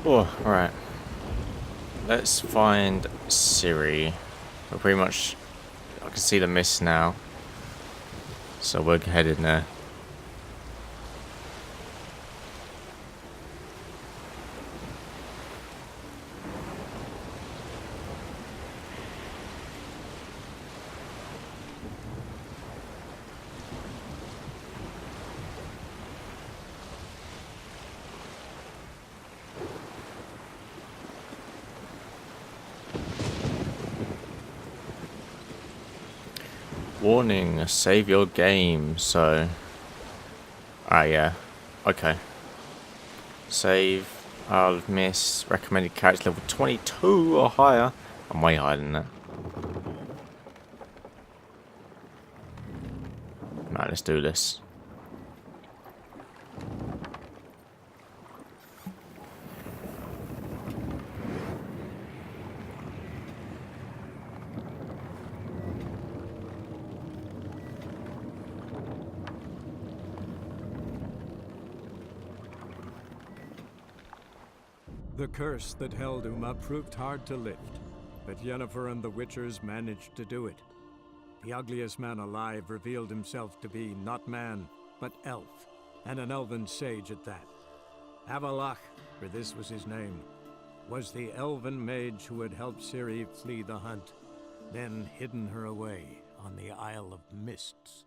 Oh, alright. Let's find Ciri. We're pretty much... I can see the mist now. So we're headed there. Warning, save your game, so... Ah, yeah. Okay. Save. I'll miss. Recommended character level 22 or higher. I'm way higher than that. Right, let's do this. The curse that held Uma proved hard to lift, but Yennefer and the Witchers managed to do it. The ugliest man alive revealed himself to be not man, but elf, and an elven sage at that. Avalach, for this was his name, was the elven mage who had helped Ciri flee the hunt, then hidden her away on the Isle of Mists.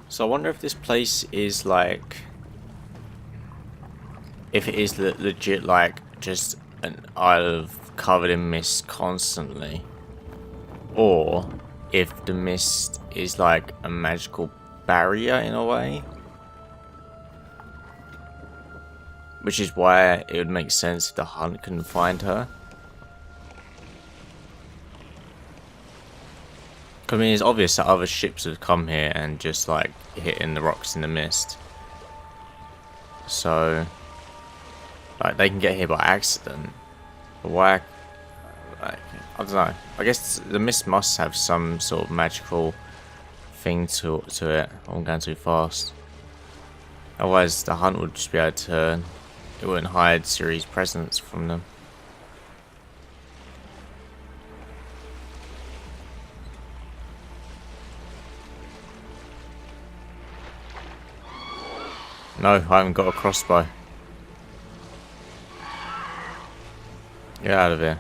So I wonder if this place is like... If it is legit like just an isle covered in mist constantly. Or if the mist is like a magical barrier in a way. Which is why it would make sense if the hunt couldn't find her. I mean, it's obvious that other ships have come here and just like hitting the rocks in the mist. So, like, they can get here by accident. But why? Like, I don't know. I guess the mist must have some sort of magical thing to it. I'm going too fast. Otherwise, the hunt would just be able to. It wouldn't hide Ciri's presence from them. No, I haven't got a crossbow. Get out of here.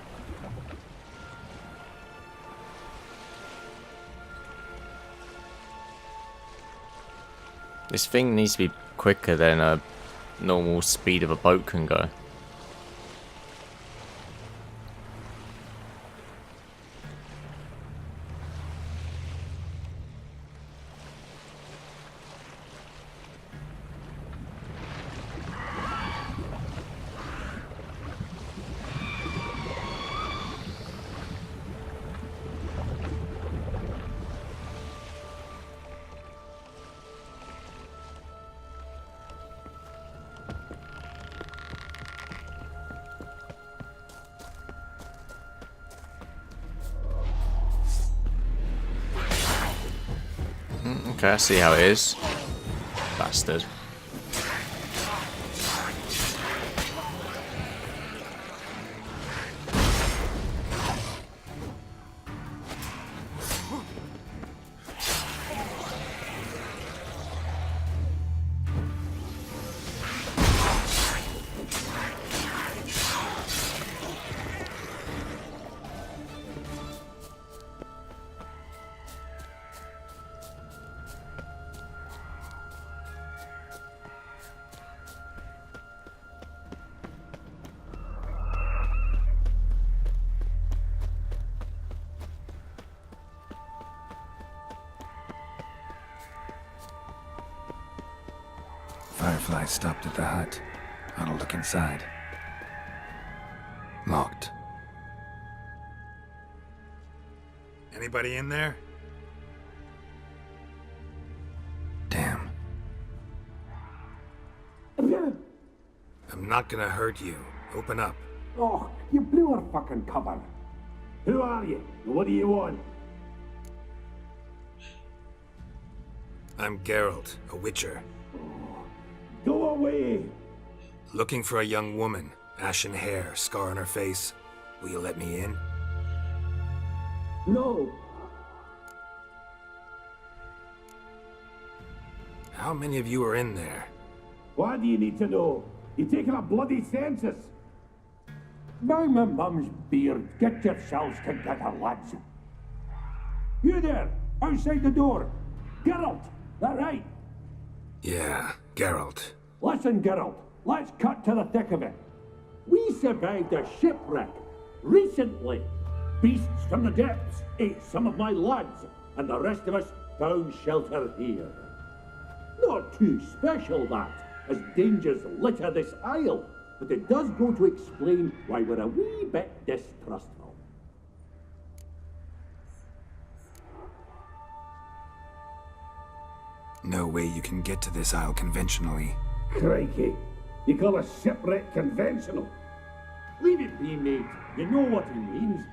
This thing needs to be quicker than a normal speed of a boat can go. Okay, I see how it is. Bastard. Firefly stopped at the hut. I'll look inside. Locked. Anybody in there? Damn. I'm not gonna hurt you. Open up. Oh, you blew our fucking cover. Who are you? What do you want? I'm Geralt, a witcher. Go away! Looking for a young woman. Ashen hair, scar on her face. Will you let me in? No! How many of you are in there? Why do you need to know? You're taking a bloody census! By my mum's beard, get yourselves together, lads. You there, outside the door. Geralt, that right? Yeah, Geralt. Listen, Geralt, let's cut to the thick of it. We survived a shipwreck recently. Beasts from the depths ate some of my lads, and the rest of us found shelter here. Not too special, that, as dangers litter this isle, but it does go to explain why we're a wee bit distrustful. No way you can get to this isle conventionally. Crikey, you call a shipwreck conventional? Leave it be, mate. You know what he means.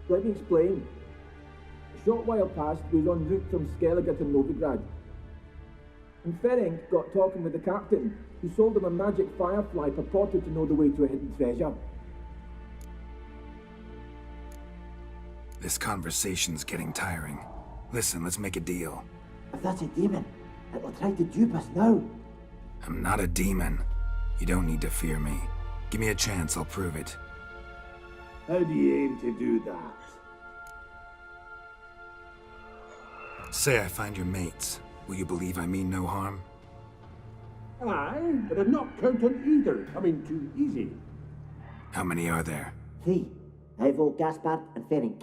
Let me explain. A short while past, we was en route from Skellige to Novigrad. And Ferenc got talking with the captain, who sold him a magic firefly purported to know the way to a hidden treasure. This conversation's getting tiring. Listen, let's make a deal. If that's a demon, it will try to dupe us now. I'm not a demon. You don't need to fear me. Give me a chance, I'll prove it. How do you aim to do that? Say I find your mates. Will you believe I mean no harm? Aye, but I'd not count on either coming too easy. How many are there? 3. Ivo, Gaspard, and Ferenc.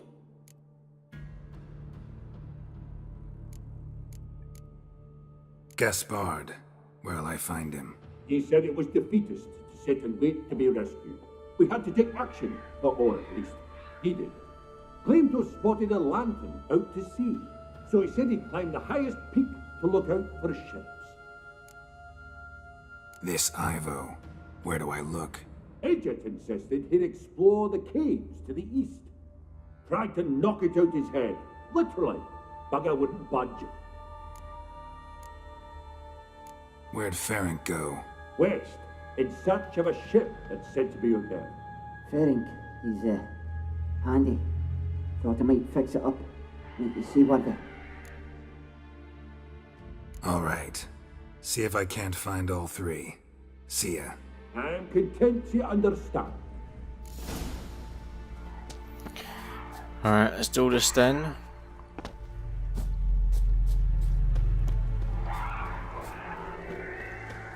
Gaspard. Where'll I find him? He said it was defeatist to sit and wait to be rescued. We had to take action, or at least he did. Claimed to have spotted a lantern out to sea, so he said he'd climb the highest peak to look out for ships. This Ivo. Where do I look? Agent insisted he'd explore the caves to the east. Tried to knock it out his head, literally. Bugger wouldn't budge. Where'd Ferenc go? West, in search of a ship that's said to be out there. Ferenc, he's, handy. Thought I might fix it up. Make you see what All right. See if I can't find all 3. See ya. I'm content you understand. Alright, let's do this then.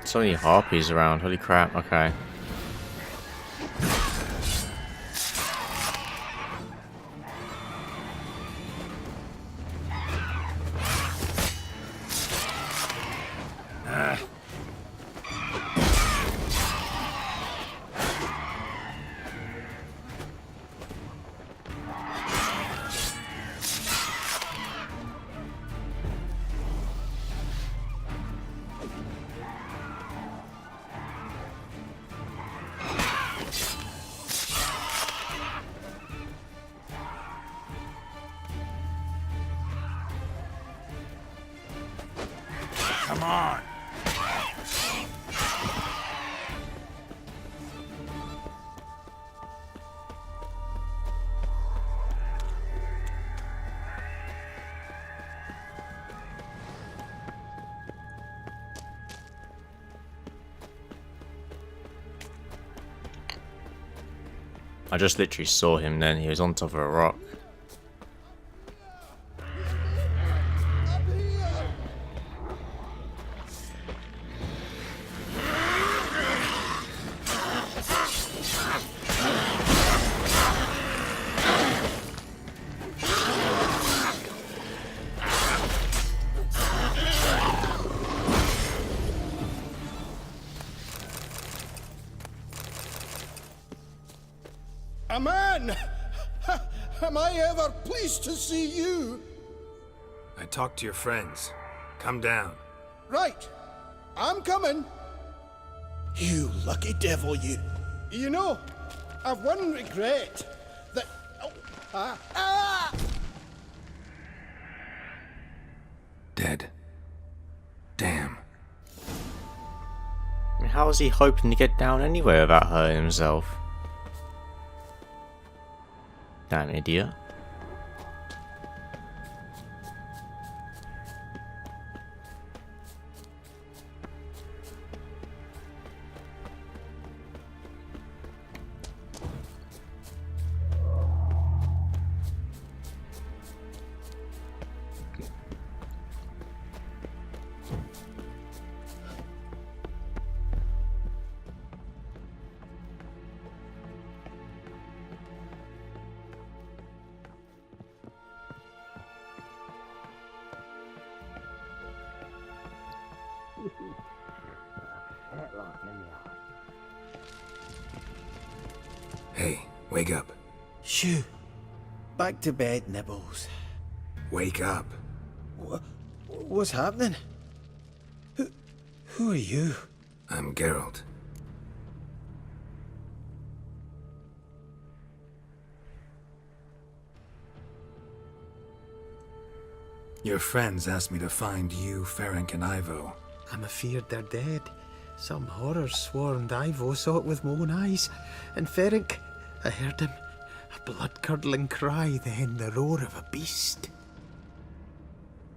So many harpies around, holy crap, okay. Come on! I just literally saw him then, he was on top of a rock. A man! Am I ever pleased to see you? I talked to your friends. Come down. Right. I'm coming. You lucky devil, you. You know, I've one regret. That... Oh, how is he hoping to get down anyway without hurting himself? Damn idiot. Hey, wake up. Shoo. Back to bed, Nibbles. Wake up. What's happening? Who are you? I'm Geralt. Your friends asked me to find you, Ferenc, and Ivo. I'm afeard they're dead. Some horror swarmed Ivo, saw it with my own eyes. And Ferenc, I heard him. A blood-curdling cry, then the roar of a beast.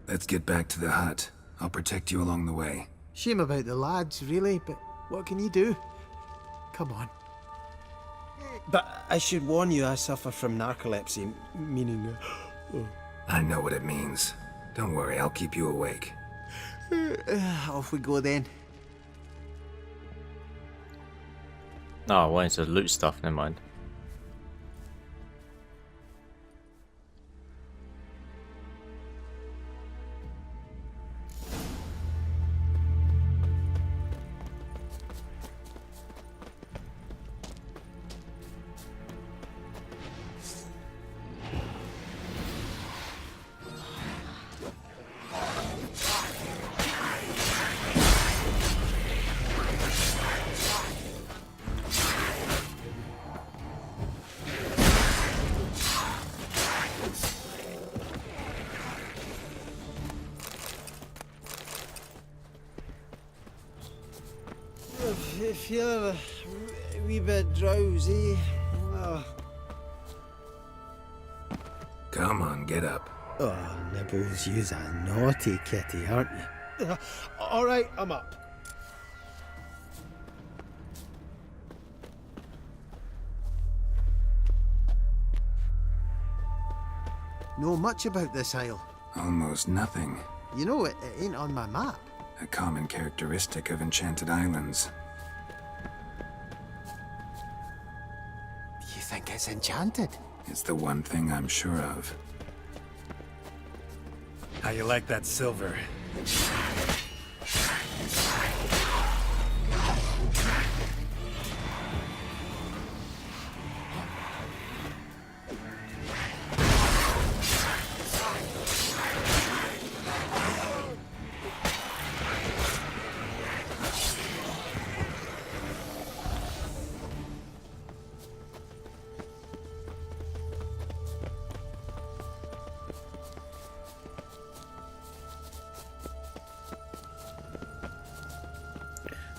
Let's get back to the hut. I'll protect you along the way. Shame about the lads, really, but what can you do? Come on. But I should warn you, I suffer from narcolepsy, meaning... I know what it means. Don't worry, I'll keep you awake. Off we go then. Oh, I wanted to loot stuff, never mind. I feel a wee bit drowsy. Oh. Come on, get up. Oh, Nibbles, you's a naughty kitty, aren't you? All right, I'm up. Know much about this isle? Almost nothing. You know, it ain't on my map. A common characteristic of enchanted islands. You think it's enchanted? It's the one thing I'm sure of. How you like that silver?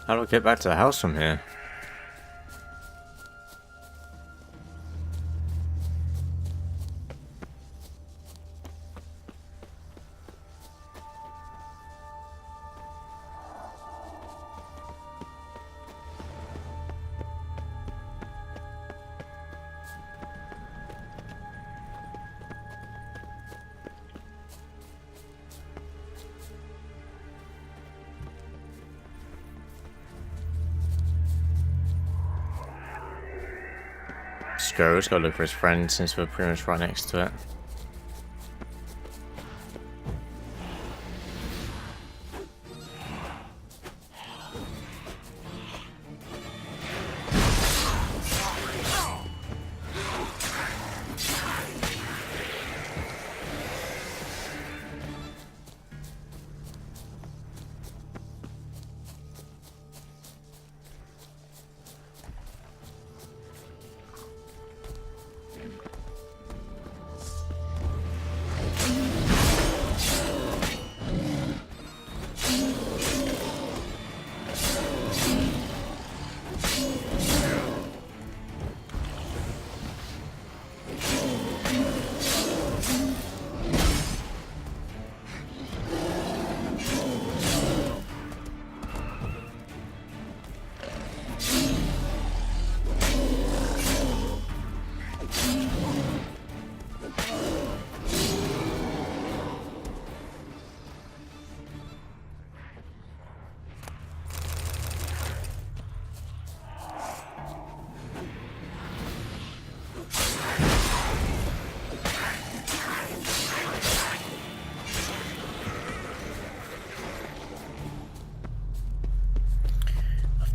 How do I get back to the house from here? Let's go look for his friend since we're pretty much right next to it.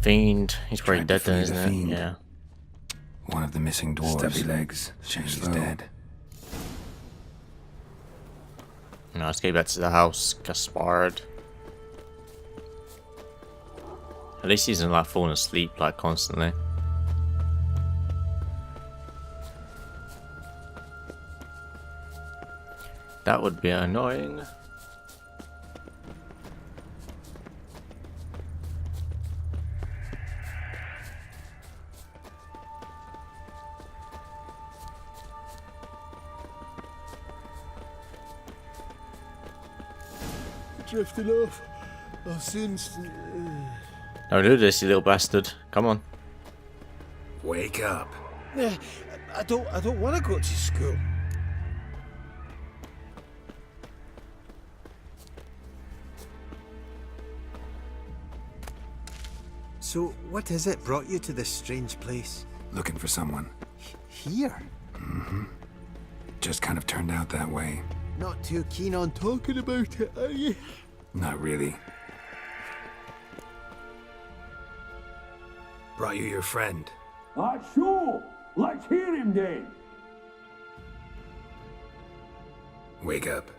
Fiend. He's probably Tried to dead then, free isn't the it? fiend. Yeah. One of the missing dwarves. Stubby legs. She's dead. No, let's get back to the house. Gaspard. At least he's not like falling asleep like constantly. That would be annoying. Drifting off. I'll soon. Don't do this, you little bastard. Come on. Wake up. I don't want to go to school. So, what is it brought you to this strange place? Looking for someone. Here? Mm-hmm. Just kind of turned out that way. Not too keen on talking about it, are you? Not really. Brought you your friend. Sure. Let's hear him then. Wake up.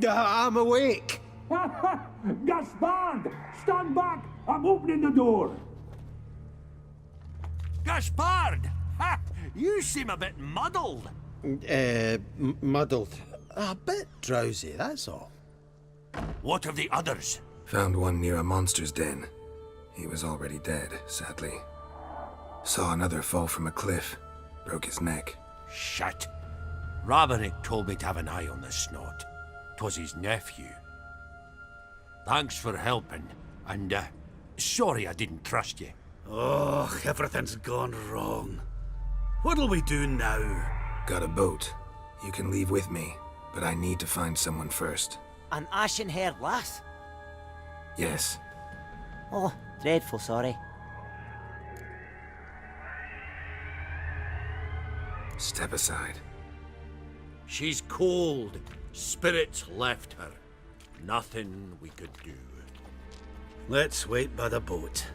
I'm awake. Gaspard! Stand back! I'm opening the door. Gaspard! Ha! You seem a bit muddled. Muddled. A bit drowsy, that's all. What of the others? Found one near a monster's den. He was already dead, sadly. Saw another fall from a cliff. Broke his neck. Shit. Raverick told me to have an eye on the snot. 'Twas his nephew. Thanks for helping, and sorry I didn't trust you. Oh, everything's gone wrong. What'll we do now? Got a boat. You can leave with me, but I need to find someone first. An ashen-haired lass? Yes. Oh, dreadful sorry. Step aside. She's cold. Spirits left her. Nothing we could do. Let's wait by the boat.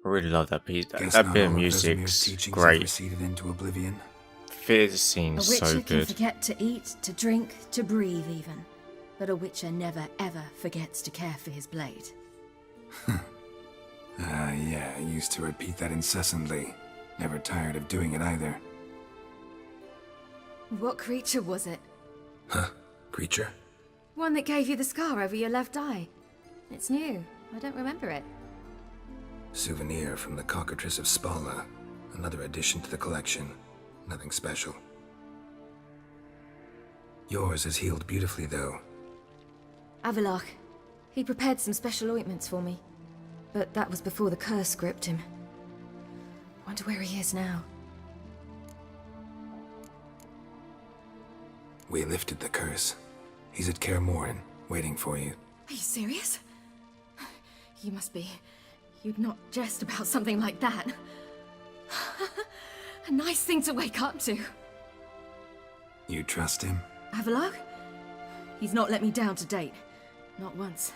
I really love that piece. Guess That not bit of all of music's Vesemir's teachings have great. receded into oblivion. This A scene's witcher so can good. forget to eat, to drink, to breathe even. But a witcher never ever forgets to care for his blade. Yeah, I used to repeat that incessantly. Never tired of doing it either. What creature was it? Huh? Creature? One that gave you the scar over your left eye. It's new. I don't remember it. Souvenir from the Cockatrice of Spala. Another addition to the collection. Nothing special. Yours has healed beautifully, though. Avalach. He prepared some special ointments for me. But that was before the curse gripped him. Wonder where he is now. We lifted the curse. He's at Kaer Morhen, waiting for you. Are you serious? You must be. You'd not jest about something like that. A nice thing to wake up to. You trust him? Avalach? He's not let me down to date. Not once.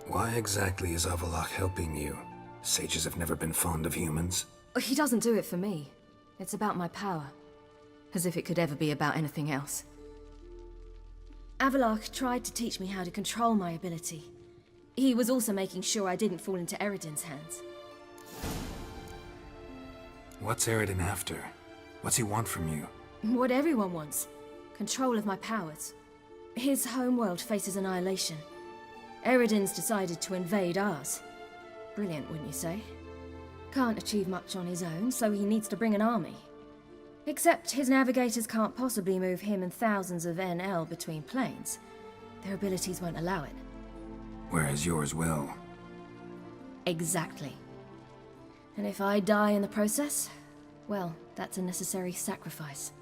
Why exactly is Avalach helping you? Sages have never been fond of humans. He doesn't do it for me. It's about my power. As if it could ever be about anything else. Avalach tried to teach me how to control my ability. He was also making sure I didn't fall into Eredin's hands. What's Eredin after? What's he want from you? What everyone wants. Control of my powers. His homeworld faces annihilation. Eredin's decided to invade ours. Brilliant, wouldn't you say? Can't achieve much on his own, so he needs to bring an army. Except his navigators can't possibly move him and thousands of NL between planes. Their abilities won't allow it. Whereas yours will. Exactly. And if I die in the process, well, that's a necessary sacrifice.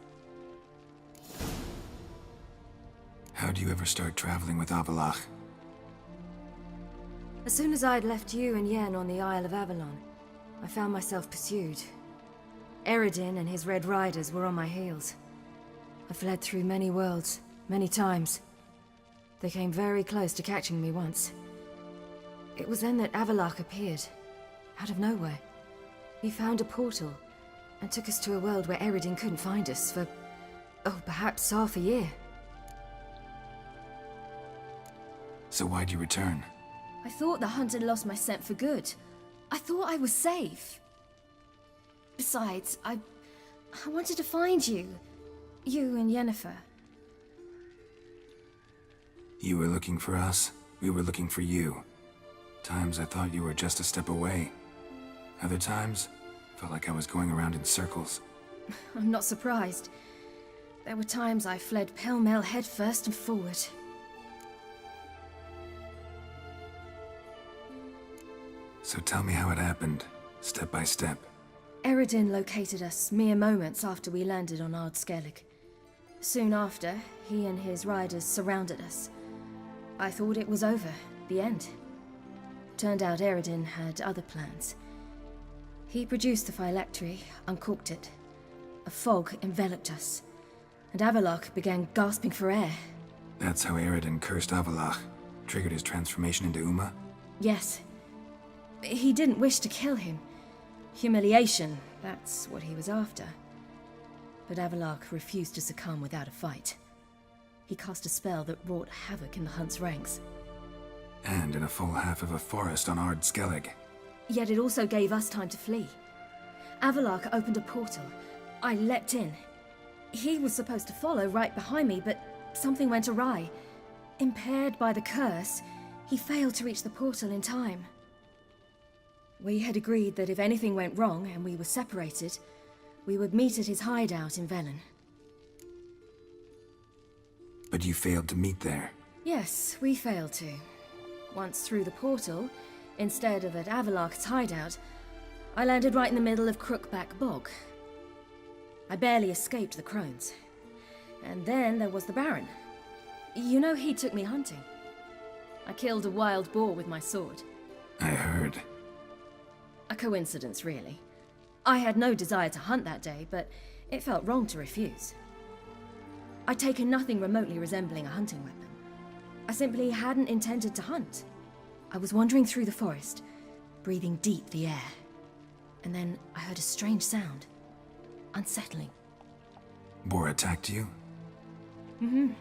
How'd you ever start traveling with Avalach? As soon as I'd left you and Yen on the Isle of Avalon, I found myself pursued. Eredin and his Red Riders were on my heels. I fled through many worlds, many times. They came very close to catching me once. It was then that Avalach appeared, out of nowhere. He found a portal, and took us to a world where Eredin couldn't find us for, perhaps half a year. So why'd you return? I thought the hunt had lost my scent for good. I thought I was safe. Besides, I wanted to find you. You and Yennefer. You were looking for us, we were looking for you. Times I thought you were just a step away. Other times, felt like I was going around in circles. I'm not surprised. There were times I fled pell-mell headfirst and forward. So tell me how it happened, step by step. Eredin located us mere moments after we landed on Ard Skellig. Soon after, he and his riders surrounded us. I thought it was over, the end. Turned out Eredin had other plans. He produced the phylactery, uncorked it. A fog enveloped us, and Avalach began gasping for air. That's how Eredin cursed Avalach, triggered his transformation into Uma? Yes. He didn't wish to kill him. Humiliation, that's what he was after. But Avalach refused to succumb without a fight. He cast a spell that wrought havoc in the hunt's ranks. And in a full half of a forest on Ard Skellig. Yet it also gave us time to flee. Avalach opened a portal. I leapt in. He was supposed to follow right behind me, but something went awry. Impaired by the curse, he failed to reach the portal in time. We had agreed that if anything went wrong and we were separated, we would meet at his hideout in Velen. But you failed to meet there. Yes, we failed to. Once through the portal, instead of at Avalach's hideout, I landed right in the middle of Crookback Bog. I barely escaped the crones. And then there was the Baron. You know, he took me hunting. I killed a wild boar with my sword. I heard. A coincidence, really. I had no desire to hunt that day, but it felt wrong to refuse. I'd taken nothing remotely resembling a hunting weapon. I simply hadn't intended to hunt. I was wandering through the forest, breathing deep the air. And then I heard a strange sound. Unsettling. Boar attacked you? Mm-hmm.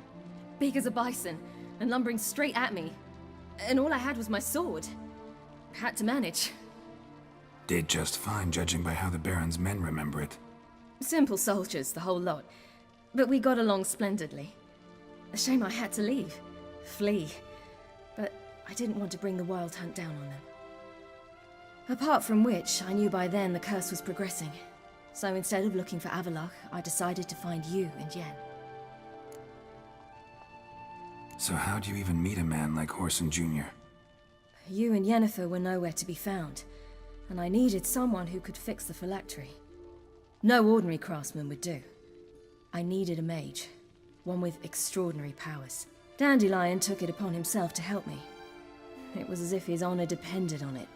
Big as a bison, and lumbering straight at me. And all I had was my sword. Had to manage. Did just fine, judging by how the Baron's men remember it. Simple soldiers, the whole lot. But we got along splendidly. A shame I had to leave. Flee. But I didn't want to bring the Wild Hunt down on them. Apart from which, I knew by then the curse was progressing. So instead of looking for Avallac'h, I decided to find you and Yen. So how'd you even meet a man like Whoreson Jr.? You and Yennefer were nowhere to be found, and I needed someone who could fix the phylactery. No ordinary craftsman would do. I needed a mage, one with extraordinary powers. Dandelion took it upon himself to help me. It was as if his honor depended on it.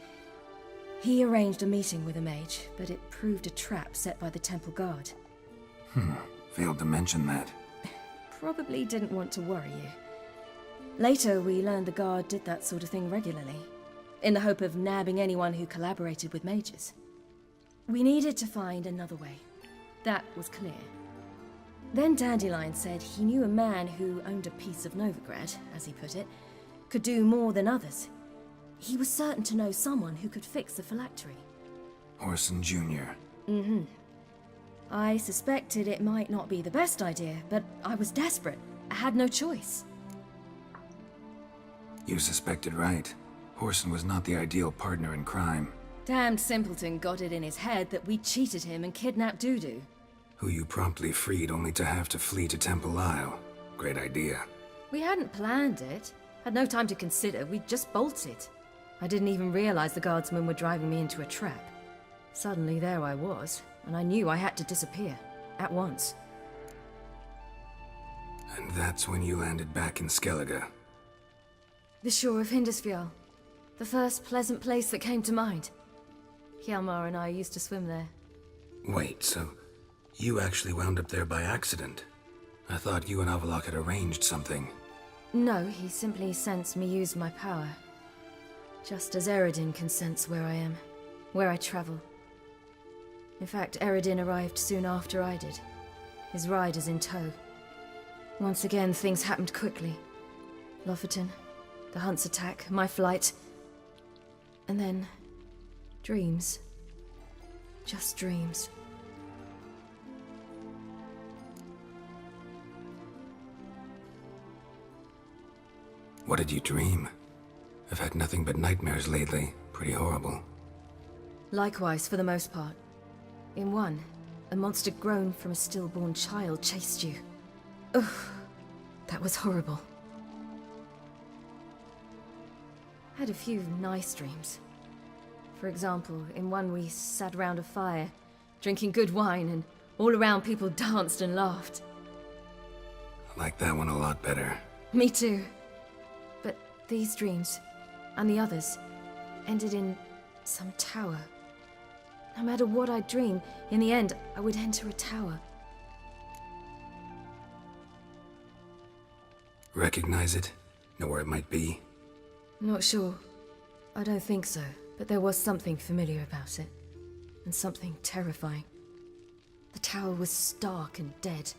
He arranged a meeting with a mage, but it proved a trap set by the temple guard. Failed to mention that. Probably didn't want to worry you. Later, we learned the guard did that sort of thing regularly, in the hope of nabbing anyone who collaborated with mages. We needed to find another way. That was clear. Then Dandelion said he knew a man who owned a piece of Novigrad, as he put it, could do more than others. He was certain to know someone who could fix the phylactery. Whoreson Jr. Mm-hmm. I suspected it might not be the best idea, but I was desperate. I had no choice. You suspected right. Whoreson was not the ideal partner in crime. Damned simpleton got it in his head that we cheated him and kidnapped Dudu. Who you promptly freed only to have to flee to Temple Isle. Great idea. We hadn't planned it. Had no time to consider, we just bolted. I didn't even realize the guardsmen were driving me into a trap. Suddenly there I was, and I knew I had to disappear. At once. And that's when you landed back in Skellige. The shore of Hindisfjall. The first pleasant place that came to mind. Hjalmar and I used to swim there. Wait, so you actually wound up there by accident? I thought you and Avallac'h had arranged something. No, he simply sensed me use my power. Just as Eredin can sense where I am, where I travel. In fact, Eredin arrived soon after I did, his riders in tow. Once again, things happened quickly. Lofoten, the Hunt's attack, my flight, and then dreams. Just dreams. What did you dream? I've had nothing but nightmares lately. Pretty horrible. Likewise, for the most part. In one, a monster grown from a stillborn child chased you. Ugh, that was horrible. Had a few nice dreams. For example, in one we sat around a fire, drinking good wine, and all around people danced and laughed. I like that one a lot better. Me too. But these dreams, and the others, ended in some tower. No matter what I dream, in the end, I would enter a tower. Recognize it? Know where it might be? Not sure. I don't think so, but there was something familiar about it. And something terrifying. The tower was stark and dead.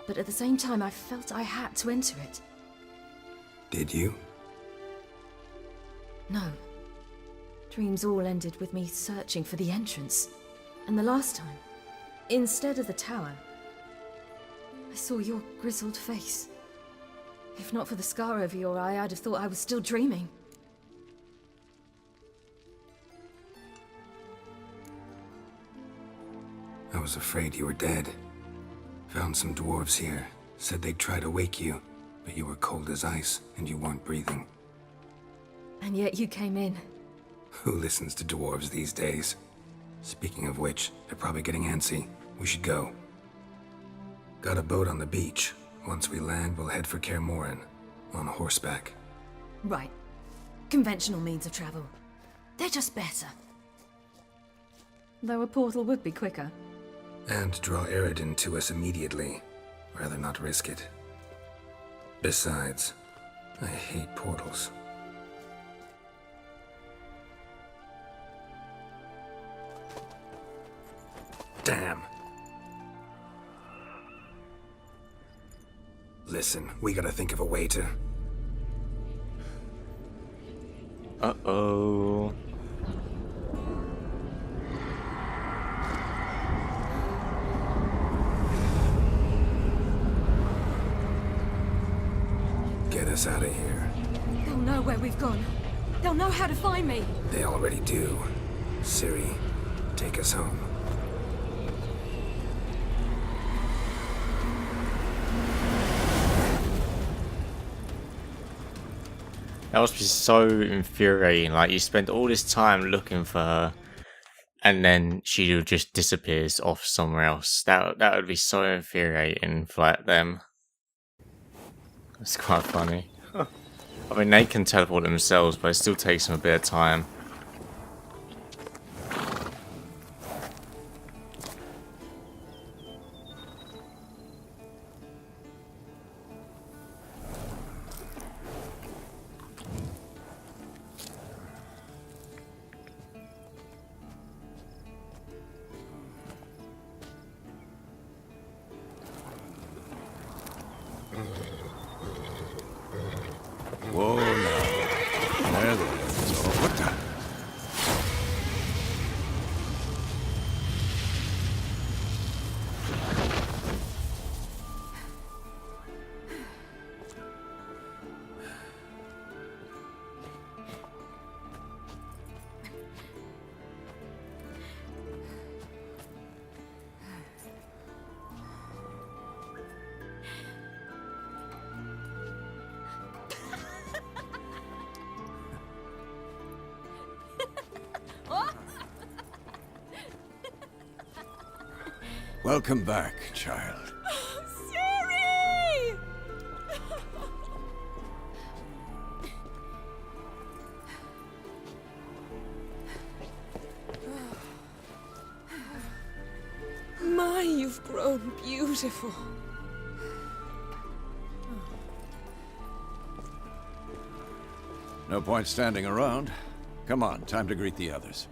But at the same time, I felt I had to enter it. Did you? No. Dreams all ended with me searching for the entrance. And the last time, instead of the tower, I saw your grizzled face. If not for the scar over your eye, I'd have thought I was still dreaming. I was afraid you were dead. Found some dwarves here. Said they'd try to wake you, but you were cold as ice and you weren't breathing. And yet you came in. Who listens to dwarves these days? Speaking of which, they're probably getting antsy. We should go. Got a boat on the beach. Once we land, we'll head for Kaer Morhen. On horseback. Right. Conventional means of travel. They're just better. Though a portal would be quicker. And draw Eredin to us immediately. Rather not risk it. Besides, I hate portals. Damn. Listen, we gotta think of a way to... Uh-oh. Get us out of here. They'll know where we've gone. They'll know how to find me. They already do. Ciri, take us home. That must be so infuriating. Like, you spend all this time looking for her, and then she just disappears off somewhere else. That would be so infuriating for like, them. It's quite funny. I mean, they can teleport themselves, but it still takes them a bit of time. Whoa, now. There. So, what the? Welcome back, child. Ciri! My, you've grown beautiful. No point standing around. Come on, time to greet the others.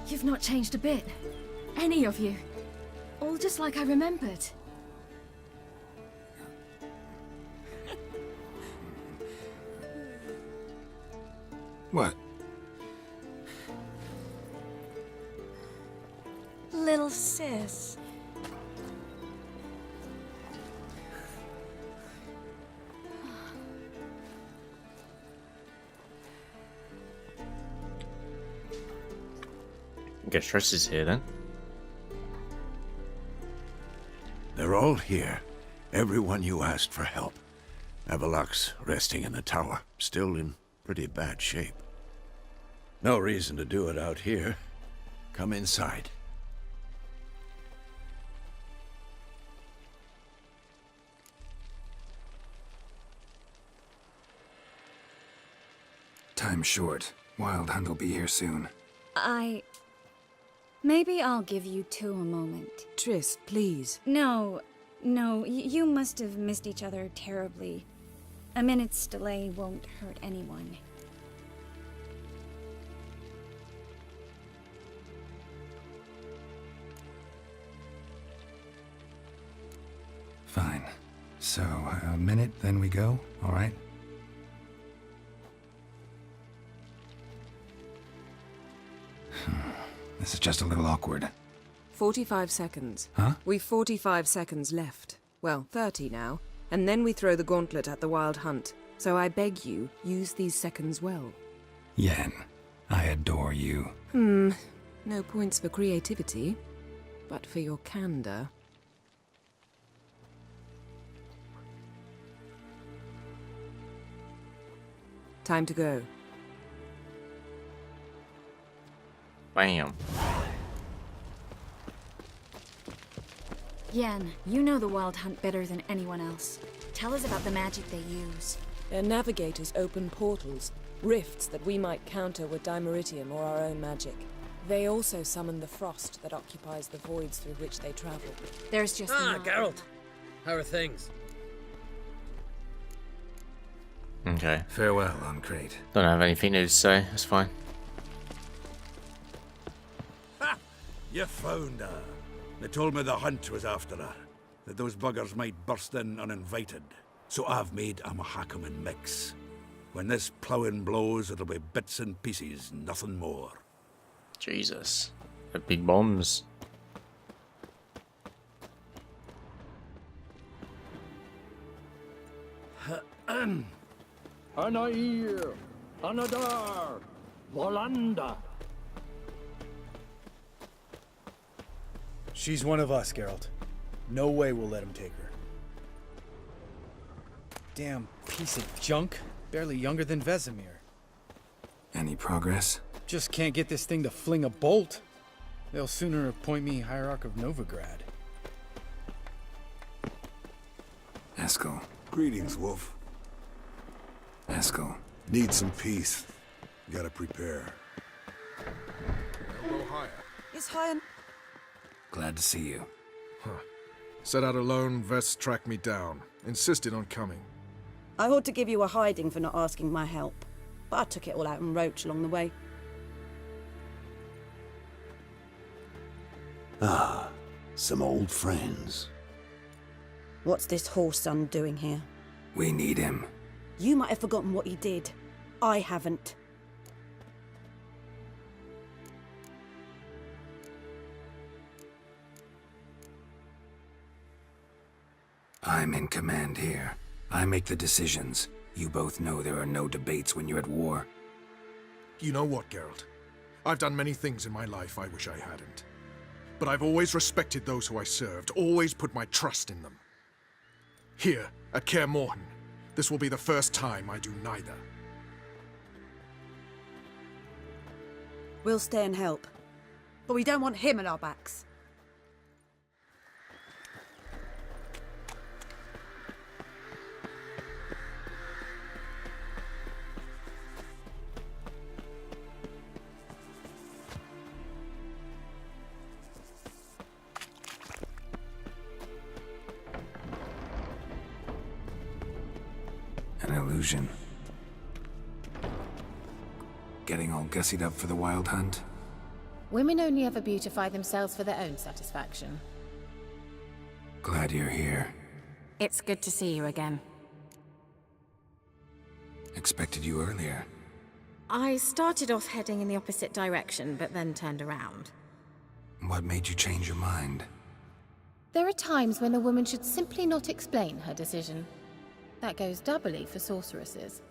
You've not changed a bit. Any of you. All just like I remembered. What? Little sis. Guess Triss is here then. They're all here. Everyone you asked for help. Avalok's resting in the tower, still in pretty bad shape. No reason to do it out here. Come inside. Time's short. Wild Hunt will be here soon. Maybe I'll give you two a moment. Triss, please. No, you must have missed each other terribly. A minute's delay won't hurt anyone. Fine. So, a minute, then we go, all right? This is just a little awkward. 45 seconds. Huh? We've 45 seconds left. Well, 30 now. And then we throw the gauntlet at the Wild Hunt. So I beg you, use these seconds well. Yen, I adore you. No points for creativity, but for your candor. Time to go. Bam. Yen, you know the Wild Hunt better than anyone else. Tell us about the magic they use. Their navigators open portals, rifts that we might counter with Dimeritium or our own magic. They also summon the frost that occupies the voids through which they travel. There's just Geralt. How are things? Okay. Farewell, on Crate. Don't have anything new to say. That's fine. You found her. They told me the hunt was after her, that those buggers might burst in uninvited. So I've made a Mahakaman mix. When this ploughing blows, it'll be bits and pieces, nothing more. Jesus. The big bombs. Anair, Anadar, Volanda. She's one of us, Geralt. No way we'll let him take her. Damn piece of junk. Barely younger than Vesemir. Any progress? Just can't get this thing to fling a bolt. They'll sooner appoint me Hierarch of Novigrad. Eskel. Greetings, Wolf. Eskel. Need some peace. Gotta prepare. Elbow higher. It's high and... Glad to see you. Huh. Set out alone, Vest tracked me down. Insisted on coming. I ought to give you a hiding for not asking my help, but I took it all out in Roach along the way. Ah, some old friends. What's this horse son doing here? We need him. You might have forgotten what he did. I haven't. I'm in command here. I make the decisions. You both know there are no debates when you're at war. You know what, Geralt? I've done many things in my life I wish I hadn't. But I've always respected those who I served, always put my trust in them. Here, at Kaer Morhen, this will be the first time I do neither. We'll stay and help. But we don't want him at our backs. An illusion. Getting all gussied up for the wild hunt? Women only ever beautify themselves for their own satisfaction. Glad you're here. It's good to see you again. Expected you earlier. I started off heading in the opposite direction, but then turned around. What made you change your mind? There are times when a woman should simply not explain her decision. That goes doubly for sorceresses.